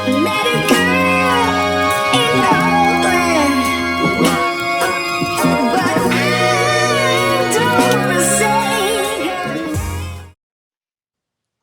Met a girl in Oakland, but I don't wanna say her name.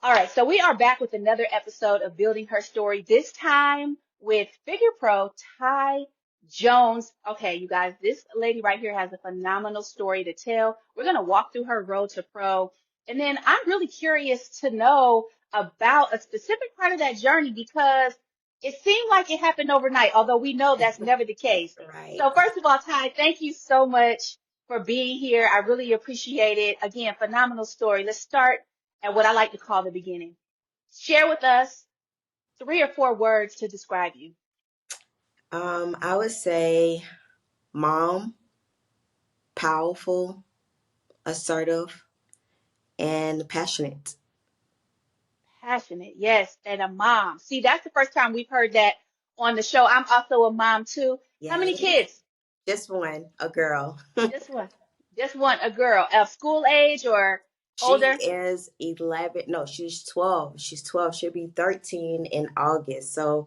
All right, so we are back with another episode of Building Her Story, this time with figure pro Ty Jones. Okay, you guys, this lady right here has a phenomenal story to tell. We're going to walk through her road to pro. And then I'm really curious to know about a specific part of that journey because it seemed like it happened overnight, although we know that's never the case. Right. So first of all, Ty, thank you so much for being here. I really appreciate it. Again, phenomenal story. Let's start at what I like to call the beginning. Share with us 3 or 4 words to describe you. I would say mom, powerful, assertive, and passionate. Passionate, yes, and a mom. See, that's the first time we've heard that on the show. I'm also a mom too. How many Yes. kids? Just one, a girl. Just one. Just one, a girl. Of school age or She older? is 11. No, she's 12. She's 12. She'll be 13 in August. So,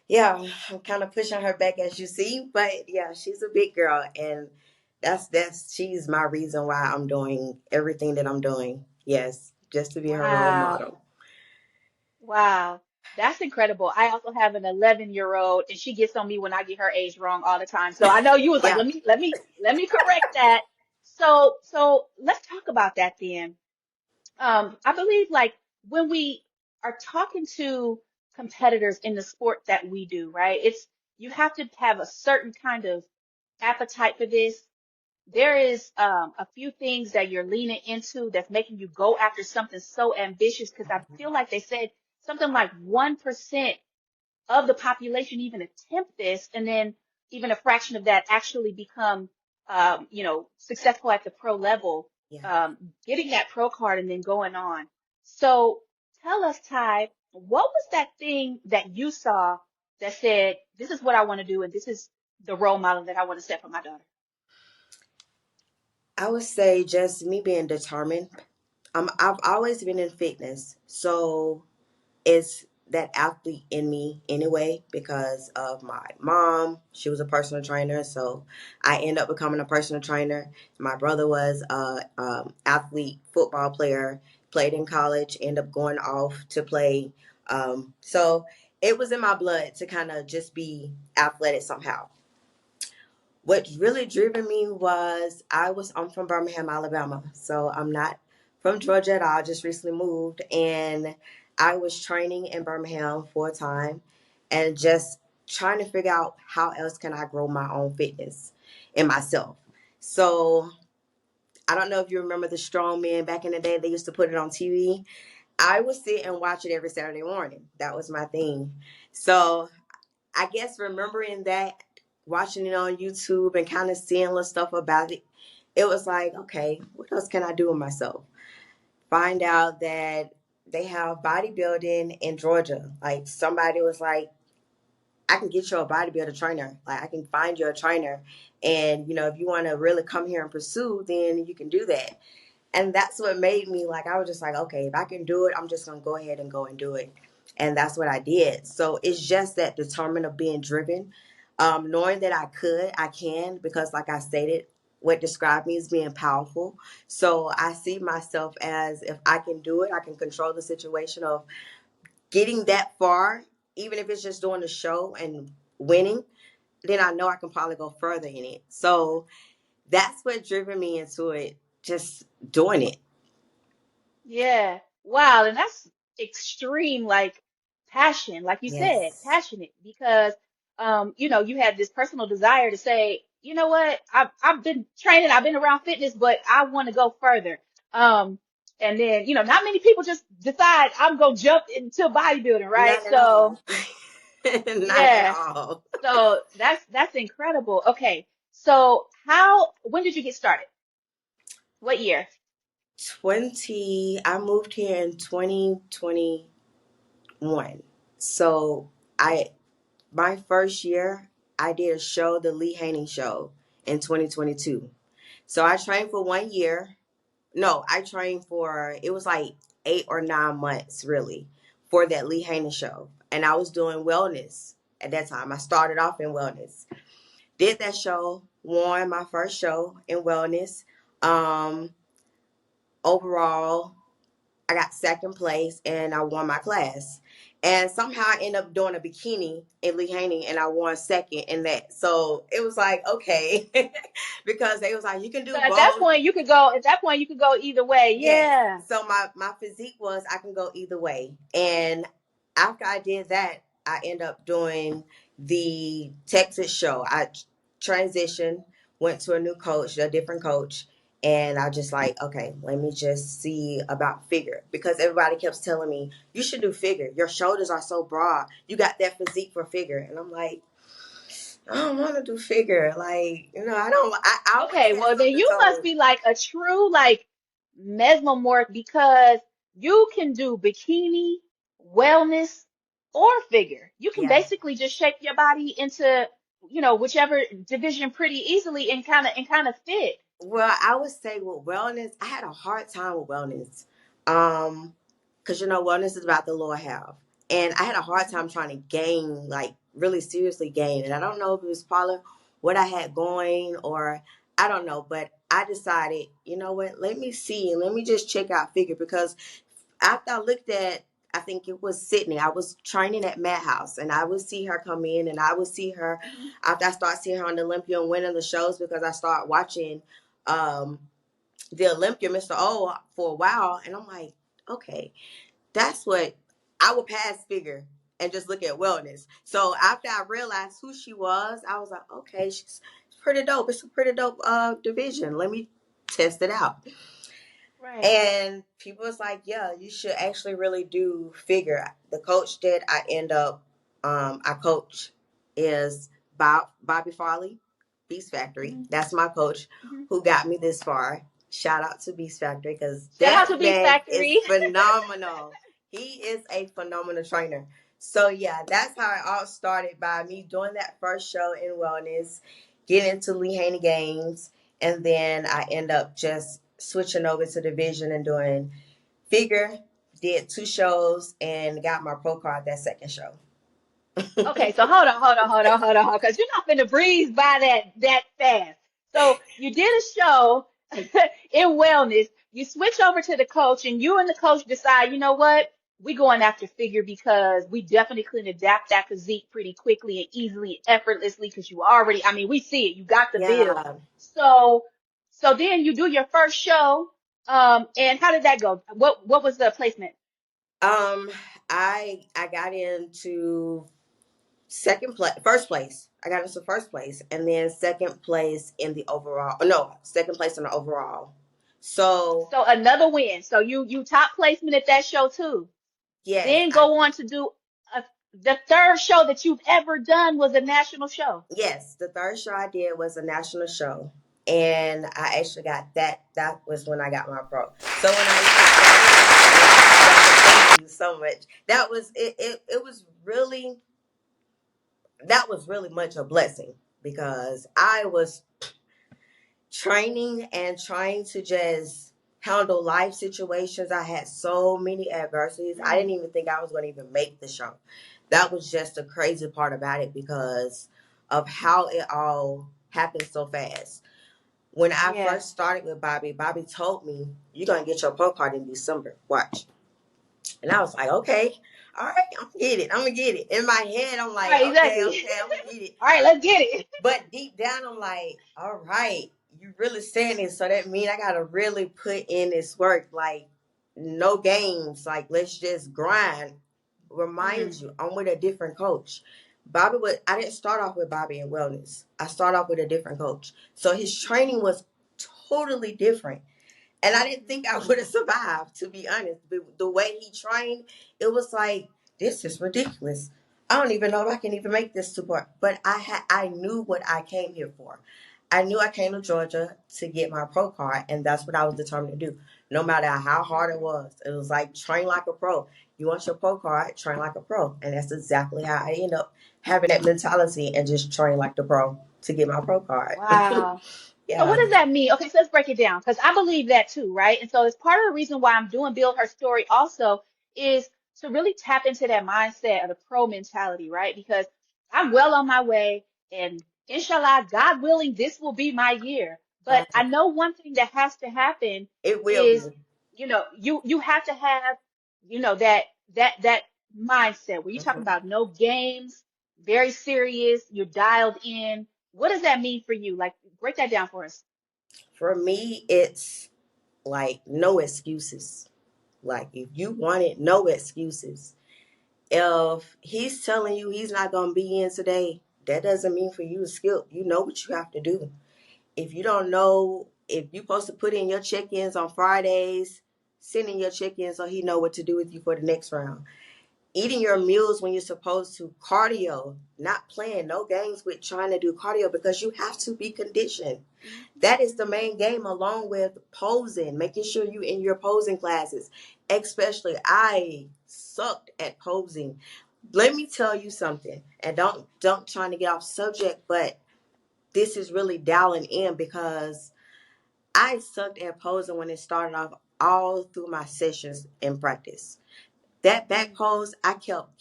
yeah, I'm kind of pushing her back as you see, but yeah, she's a big girl and she's my reason why I'm doing everything that I'm doing. Yes, just to be her role Wow. model. Wow. That's incredible. I also have an 11-year-old and she gets on me when I get her age wrong all the time. So I know you was like, Yeah. let me correct that. So let's talk about that then. I believe like when we are talking to competitors in the sport that we do, right? You have to have a certain kind of appetite for this. There is a few things that you're leaning into that's making you go after something so ambitious because I feel like they said something like 1% of the population even attempt this, and then even a fraction of that actually become, successful at the pro level, Yeah. getting that pro card and then going on. So tell us, Ty, what was that thing that you saw that said, this is what I want to do, and this is the role model that I want to set for my daughter? I would say just me being determined. I've always been in fitness, so it's that athlete in me anyway because of my mom. She was a personal trainer, so I ended up becoming a personal trainer. My brother was a athlete, football player, played in college, ended up going off to play. So it was in my blood to kind of just be athletic somehow. What really driven me was I'm from Birmingham, Alabama, so I'm not from Georgia at all. I just recently moved, and I was training in Birmingham for a time, and just trying to figure out how else can I grow my own fitness in myself. So I don't know if you remember the strong men back in the day. They used to put it on TV. I would sit and watch it every Saturday morning. That was my thing. So I guess remembering that, watching it on YouTube and kind of seeing little stuff about it, it was like, okay, what else can I do with myself? Find out that they have bodybuilding in Georgia. Like somebody was like, I can get you a bodybuilder trainer. Like I can find you a trainer. And, if you want to really come here and pursue, then you can do that. And that's what made me like, I was just like, okay, if I can do it, I'm just going to go ahead and go and do it. And that's what I did. So it's just that determined of being driven, knowing that I can, because like I stated, what described me as being powerful. So I see myself as if I can do it, I can control the situation of getting that far, even if it's just doing the show and winning, then I know I can probably go further in it. So that's what driven me into it, just doing it. Yeah. Wow. And that's extreme, like passion, like you said, Yes. passionate because, you had this personal desire to say, you know what, I've been training, I've been around fitness, but I want to go further. Um, and then, not many people just decide I'm going to jump into bodybuilding, right? Not at So, all. Not at yeah. all. So that's incredible. Okay. So when did you get started? What year? I moved here in 2021. So I my first year, I did a show, the Lee Haney show in 2022. So I trained for 1 year. No, I trained for, it was like 8 or 9 months really for that Lee Haney show. And I was doing wellness at that time. I started off in wellness. Did that show, won my first show in wellness. Um, Overall, I got second place and I won my class. And somehow I ended up doing a bikini in Lee Haney and I won second in that. So it was like, okay, because they was like, you can So do at that both. point, you could go. At that point, you could go either way. Yes. Yeah. So my physique was I can go either way. And after I did that, I end up doing the Texas show. I transitioned, went to a new coach, a different coach, and I just like, okay, let me just see about figure because everybody kept telling me you should do figure. Your shoulders are so broad. You got that physique for figure. And I'm like, I don't want to do figure. Like, I don't I always Okay, had well then something you must told. be like a true like mesmomorph because you can do bikini, wellness, or figure. You can Yeah. basically just shape your body into, whichever division pretty easily and kind of fit. Well, I would say with wellness, I had a hard time with wellness. Um, because wellness is about the Lord health. And I had a hard Mhm. time trying to gain, like really seriously gain. And I don't know if it was probably what I had going or I don't know, but I decided, you know what, let me see and let me just check out figure because after I looked at I think it was Sydney. I was training at Madhouse and I would see her come in and I would see her Mhm. after I started seeing her on the Olympia and winning the shows because I started watching um the Olympia, Mr. O, for a while, and I'm like, okay, that's what I would pass figure and just look at wellness. So after I realized who she was, I was like, okay, she's pretty dope. It's a pretty dope division. Let me test it out. Right. And people was like, yeah, you should actually really do figure. The coach that I end up, I coach is Bobby Farley, Beast Factory. Hmm. That's my coach Hmm. who got me this far. Shout out to Beast Factory because Shout out that to Beast man is Factory. phenomenal. He is a phenomenal trainer. So yeah, that's how it all started by me doing that first show in wellness, getting into Lee Haney games, and then I end up just switching over to division and doing figure. Did two shows and got my pro card that second show. Okay, so hold on, because you're not finna breeze by that fast. So you did a show in wellness. You switch over to the coach, and you and the coach decide, you know what? We going after figure because we definitely can adapt that physique pretty quickly and easily, effortlessly, because you already, I mean, we see it. You got the build. Yeah. So, so then you do your first show. And how did that go? What was the placement? Um, I got into second place, first place. I got into first place, and then second place in the overall. No, second place in the overall. So So another win. So you top placement at that show too. yes, Then go on to do a, the third show that you've ever done was a national show. yes, the third show I did was a national show, and I actually got that. That was when I got my pro. So when I thank you so much. That was it. It was really that was really much a blessing because I was training and trying to just handle life situations. I had so many adversities. I Mm, didn't even think I was going to even make the show. That was just the crazy part about it because of how it all happened so fast. When I yeah. first started with Bobby, Bobby told me, "You're going to get your pro card in December. Watch." And I was like, okay, all right, I'm gonna get it. I'm gonna get it. In my head, I'm like, Right, okay, exactly. okay, I'm gonna get it. All right, let's get it. But deep down, I'm like, all right, you really saying this, so that means I gotta really put in this work. Like, no games. Like, let's just grind. Remind Mm, you, I'm with a different coach. I didn't start off with Bobby in wellness. I started off with a different coach. So his training was totally different. And I didn't think I would have survived, to be honest. The way he trained, it was like, this is ridiculous. I don't even know if I can even make this support. But I knew what I came here for. I knew I came to Georgia to get my pro card, and that's what I was determined to do. No matter how hard it was. It was like train like a pro. You want your pro card, train like a pro. And that's exactly how I end up having that mentality and just train like the pro to get my pro card. wow. So what Yeah. does that mean? Okay, so let's break it down because I believe that too, right? And so it's part of the reason why I'm doing Build Her Story also is to really tap into that mindset of the pro mentality, right? Because I'm well on my way, and inshallah, God willing, this will be my year. But I know one thing that has to happen It will be. is, you have to have, that mindset where you're talking Mhm. about no games, very serious, you're dialed in. What does that mean for you? Like, break that down for us. For me, it's like no excuses. Like if you want it, no excuses. If he's telling you he's not gonna be in today, that doesn't mean for you to skip. You know what you have to do. If you don't know if you're supposed to put in your check-ins on Fridays, send in your check-ins so he know what to do with you for the next round. Eating your meals when you're supposed to, cardio, not playing no games with trying to do cardio because you have to be conditioned. That is the main game, along with posing, making sure you in your posing classes. Especially, I sucked at posing. Let me tell you something, and don't trying to get off subject, but this is really dialing in because I sucked at posing when it started off all through my sessions in practice. That back Mm. pose, I kept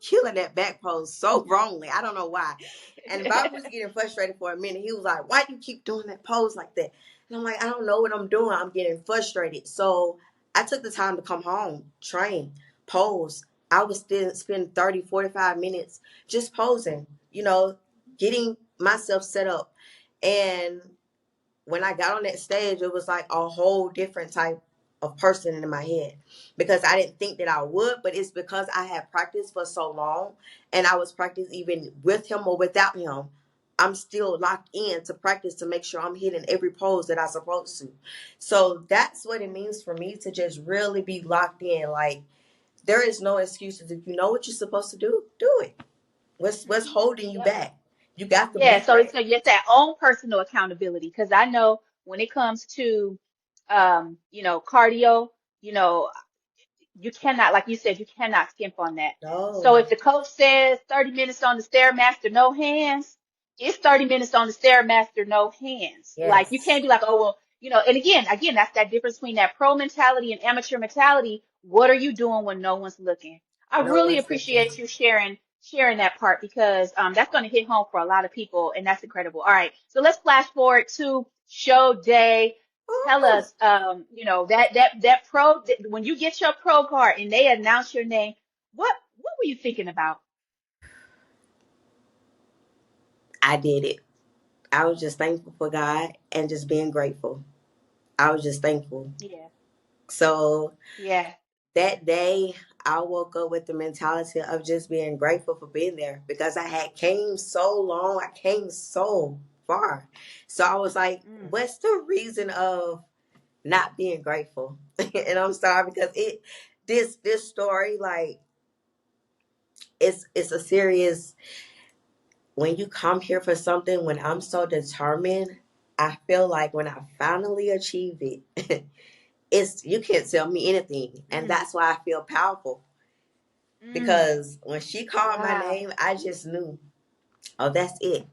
killing that back pose so wrongly. I don't know why. And Bobby was getting frustrated for a minute. He was like, "Why do you keep doing that pose like that?" And I'm like, "I don't know what I'm doing. I'm getting frustrated." So I took the time to come home, train, pose. I would still spend 30, 45 minutes just posing, getting myself set up. And when I got on that stage, it was like a whole different type of person in my head because I didn't think that I would, but it's because I had practiced for so long and I was practicing even with him or without him. I'm still locked in to practice to make sure I'm hitting every pose that I'm supposed to. So that's what it means for me to just really be locked in. Like there is no excuses. If you know what you're supposed to do, do it. What's Mhm. holding you Yep. back? You got to Yeah, be so great. it's that own personal accountability because I know when it comes to cardio, you know, you cannot, like you said, you cannot skimp on that. So No. if the coach says 30 minutes on the Stairmaster, no hands, it's 30 minutes on the Stairmaster, no hands. Like you Yes. can't be like, oh well, and again, that's that difference between that pro mentality and amateur mentality. What are you doing when no one's looking? I No really one's looking. appreciate you sharing that part because that's going to hit home for a lot of people, and that's incredible. All right, so let's flash forward to show day. Tell Ooh, us, that pro, when you get your pro card and they announce your name, what were you thinking about? I did it. I was just thankful for God and just being grateful. I was just thankful. Yeah, So yeah. that day, I woke up with the mentality of just being grateful for being there because I had came so long. I came so far. So I was like, Mm, what's the reason of not being grateful? And I'm sorry because this story, like, it's a serious. When you come here for something, when I'm so determined, I feel like when I finally achieve it, it's you can't tell me anything, and mm, that's why I feel powerful. mm. Because when she called my Wow, name, I just knew, oh, that's it.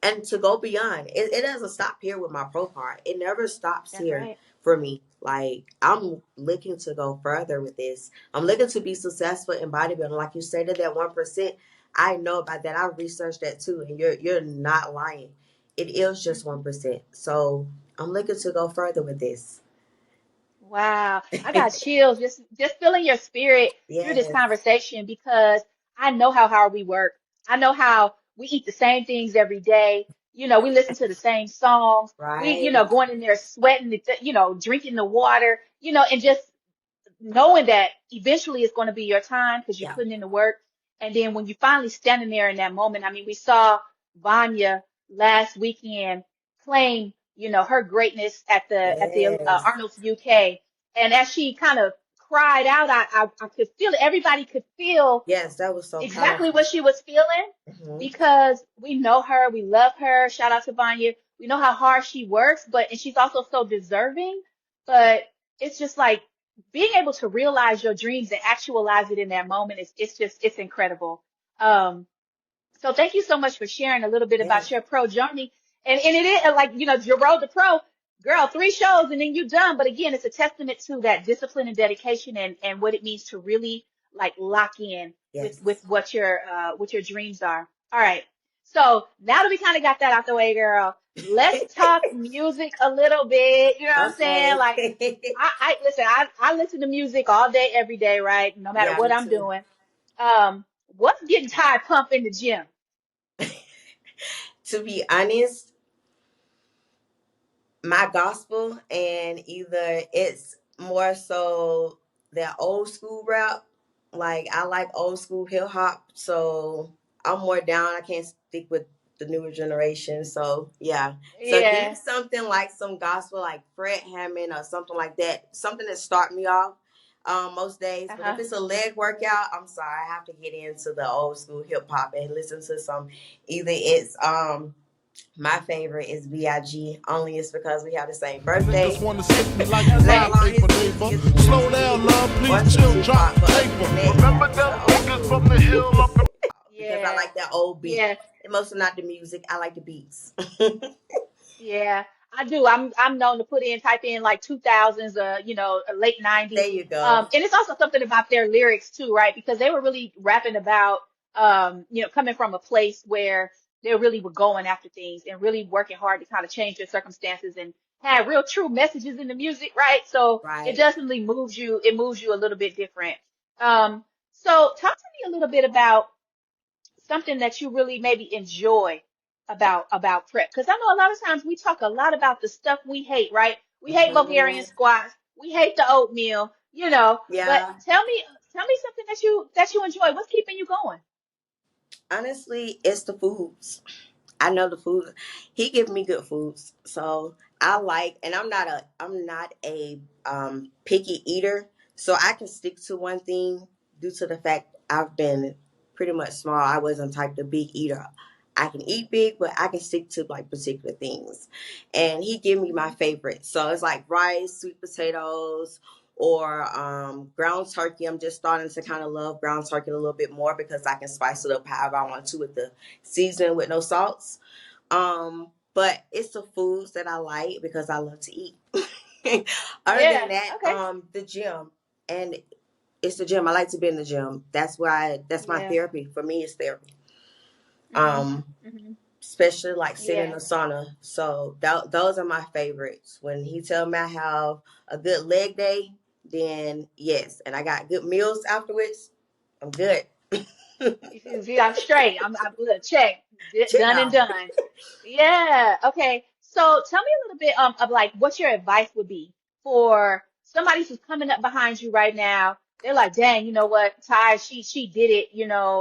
And to go beyond, it doesn't stop here with my pro card. It never stops that's here right. for me. Like I'm looking to go further with this. I'm looking to be successful in bodybuilding. Like you stated, that 1%. I know about that. I researched that too, and you're not lying. It is just Mhm. 1%. So I'm looking to go further with this. Wow, I got chills just feeling your spirit through this Yes. conversation because I know how hard we work. I know how we eat the same things every day. We listen to the same songs. We, Right. going in there sweating, drinking the water, and just knowing that eventually it's going to be your time because you're Yeah. putting in the work. And then when you finally standing there in that moment, I mean, we saw Vanya last weekend claim, her greatness at the Yes. Arnold's UK. And as she kind of cried out, I could feel it. Everybody could feel Yes, that was so exactly powerful. what she was feeling Hmm. because we know her, we love her. Shout out to Vanya. We know how hard she works, and she's also so deserving. But it's just like being able to realize your dreams and actualize it in that moment it's incredible. So thank you so much for sharing a little bit about Yes. your pro journey. And it is like, your road to pro. girl, 3 shows and then you're done. But again, it's a testament to that discipline and dedication and what it means to really like lock in with Yes. what your dreams are. All right. So now that we kind of got that out the way, girl, let's talk music a little bit. You know what I'm saying? Okay. Like I listen, I listen to music all day, every day, right? No matter Yeah, what me I'm too. doing. What's getting tired pump in the gym? To be honest, my gospel, and either it's more so that old school rap. Like I like old school hip hop, so I'm more down. I can't stick with the newer generation. So yeah. So give me Yeah. something like some gospel like Fred Hammond or something like that. Something that start me off most days. But if Uh-huh. it's a leg workout, I'm sorry, I have to get into the old school hip hop and listen to some, either it's my favorite is B.I.G. Only it's because we have the same birthday. Niggas wanna stick me like Okay. Not long flypaper, his music neighbor. is Slow good down, too. love, Or please some chill, drop Tupac. But other paper. than that, yeah, Remember them the old niggas school from the hill up the because I Yeah. like that old beat. Yeah. And most of not the music, I like the beats. Yeah, I do. I'm known to type in like 2000s, late 90s. There you go. And it's also something about their lyrics too, right? Because they were really rapping about, coming from a place where they really were going after things and really working hard to kind of change their circumstances and had real true messages in the music, right? So it Right. definitely moves you. It moves you a little bit different. So talk to me a little bit about something that you really maybe enjoy about prep, because I know a lot of times we talk a lot about the stuff we hate, right? We hate Bulgarian Hmm. squats, we hate the oatmeal, but Yeah. tell me something that you enjoy. What's keeping you going? Honestly, it's the foods. I know the food. He give me good foods, so I like. And I'm not a picky eater, so I can stick to one thing due to the fact I've been pretty much small. I wasn't type of big eater. I can eat big, but I can stick to like particular things. And he give me my Hmm. favorite. So it's like rice, sweet potatoes, or ground turkey. I'm just starting to kind of love ground turkey a little bit more because I can spice it up however I want to with the seasoning with no salts. But it's the foods that I like because I love to eat. Other than Yeah. that, Okay. the gym, and it's the gym. I like to be in the gym. That's my Yeah. therapy. For me, it's therapy. Hmm. Um, Hmm. Especially like sitting in Yeah. the sauna. So those are my favorites. When he tell me I have a good leg day, then yes, and I got good meals afterwards, I'm good. You see, I'm straight. I'm look, check. Check Done and out. done. Yeah. Okay. So tell me a little bit of like what your advice would be for somebody who's coming up behind you right now. They're like, dang, you know what, Ty, she did it.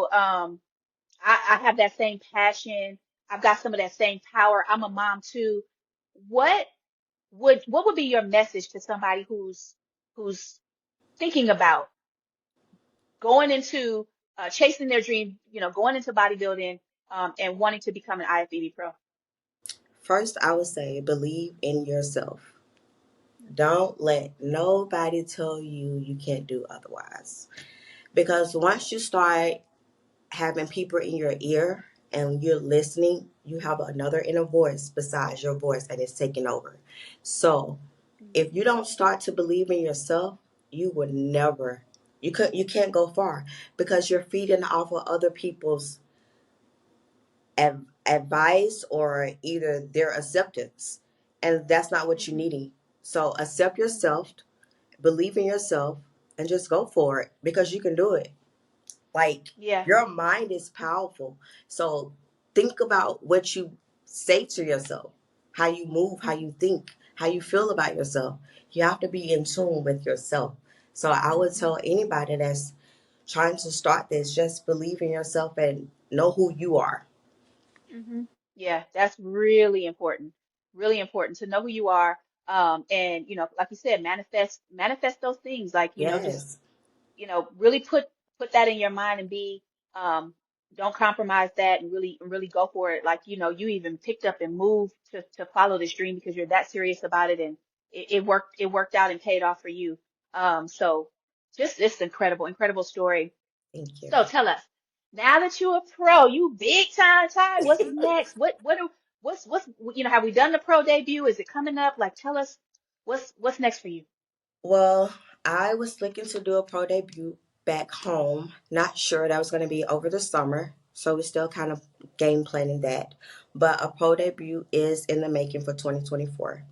I have that same passion. I've got some of that same power. I'm a mom too. What what would be your message to somebody who's thinking about going into chasing their dream, going into bodybuilding, and wanting to become an IFBB pro? First, I would say believe in yourself. Don't let nobody tell you you can't do otherwise. Because once you start having people in your ear and you're listening, you have another inner voice besides your voice and it's taking over. So if you don't start to believe in yourself, you will never you can't go far because you're feeding off of other people's advice or either their acceptance, and that's not what you're Hmm. needing. So accept Hmm. yourself, believe in yourself, and just go for it because you can do it. Like Yeah. your mind is powerful. So think about what you say to yourself, how you move, how you think, how you feel about yourself. You have to be in tune with yourself. So I would Hmm. tell anybody that's trying to start this, just believe in yourself and know who you are. Hmm. Yeah, that's really important. Really important to know who you are. And like you said, manifest those things. Like, just Yes. really put that in your mind and be um don't compromise that and really go for it. Like, you even picked up and moved to follow this dream because you're that serious about it and it worked out and paid off for you. So just this incredible story. Thank you. So tell us, now that you're a pro, you big time Ty, what's next? what's have we done the pro debut? Is it coming up? Like, tell us what's next for you. Well, I was looking to do a pro debut back home. Not sure that was going to be over the summer, so we're still kind of game planning that. But a pro debut is in the making for 2024.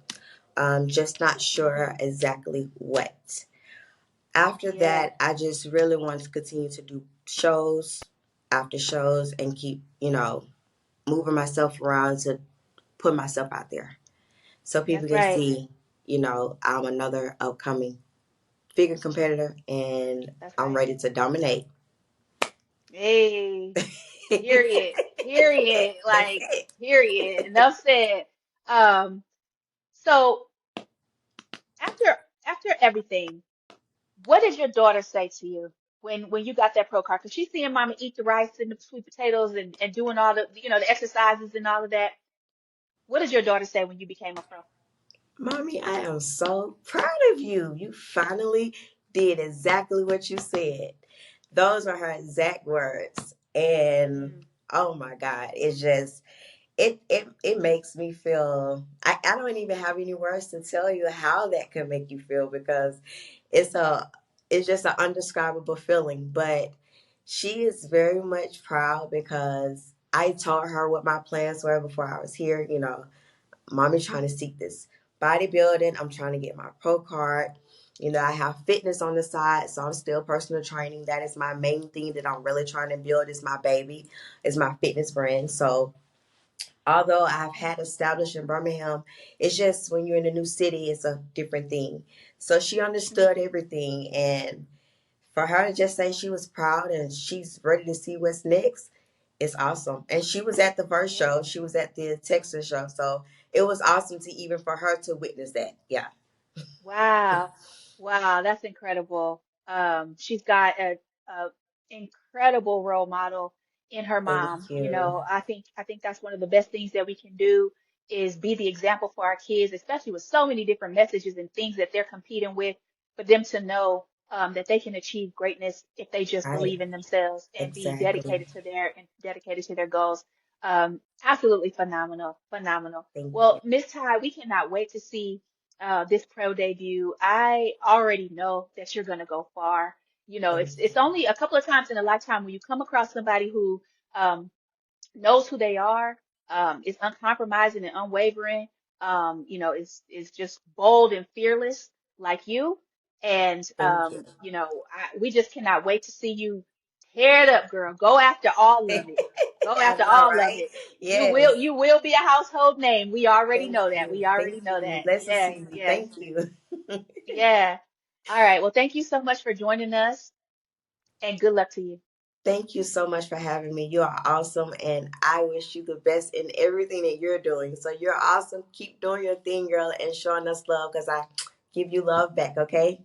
Just not sure exactly what. After Yeah, that, I just really want to continue to do shows after shows and keep, moving myself around to put myself out there so people that's can right. see, I'm another upcoming figure competitor and That's I'm right. ready to dominate. Hey, That's period. Period. Like, it. period. Enough said. Um, so after after everything, what did your daughter say to you when you got that pro card? Because she's seeing mama eat the rice and the sweet potatoes and doing all the the exercises and all of that. What did your daughter say when you became a pro? Mommy, I am so proud of you. You finally did exactly what you said. Those are her exact words. And Mm, oh my God, it's just it makes me feel I don't even have any words to tell you how that can make you feel because it's a it's just an undescribable feeling. But she is very much proud because I told her what my plans were before I was here. Mommy trying to seek this bodybuilding. I'm trying to get my pro card. I have fitness on the side, so I'm still personal training. That is my main thing that I'm really trying to build. Is my baby, is my fitness brand. So although I've had established in Birmingham, it's just when you're in a new city, it's a different thing. So she mhm. understood everything, and for her to just say she was proud and she's ready to see what's next, it's awesome. And she was at the first Yeah. show, she was at the Texas show, so it was awesome to even for her to witness that. Yeah, Wow. Wow, that's incredible. She's got a incredible role model in her mom. thank you. I think that's one of the best things that we can do is be the example for our kids, especially with so many different messages and things that they're competing with, for them to know that they can achieve greatness if they just Right, believe in themselves and be exactly. dedicated to their goals. Absolutely phenomenal, phenomenal. Thank you. Well, Miss Ty, we cannot wait to see this pro debut. I already know that you're going to go far. Thank It's only a couple of times in a lifetime when you come across somebody who um, knows who they are, is uncompromising and unwavering, is just bold and fearless like you. And thank you. we just cannot wait to see you tear it up, girl. Go after all of it. Go I after know, all of right? it. Yes. You will be a household name. We already Thank know that. you. We already Thank know you. that. Blessed to Yes, see you. yes, Thank you. yeah. All right. Well, thank you so much for joining us and good luck to you. Thank you so much for having me. You are awesome, and I wish you the best in everything that you're doing. So you're awesome. Keep doing your thing, girl, and showing us love because I give you love back, okay?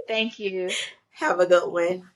Thank you. Have a good one.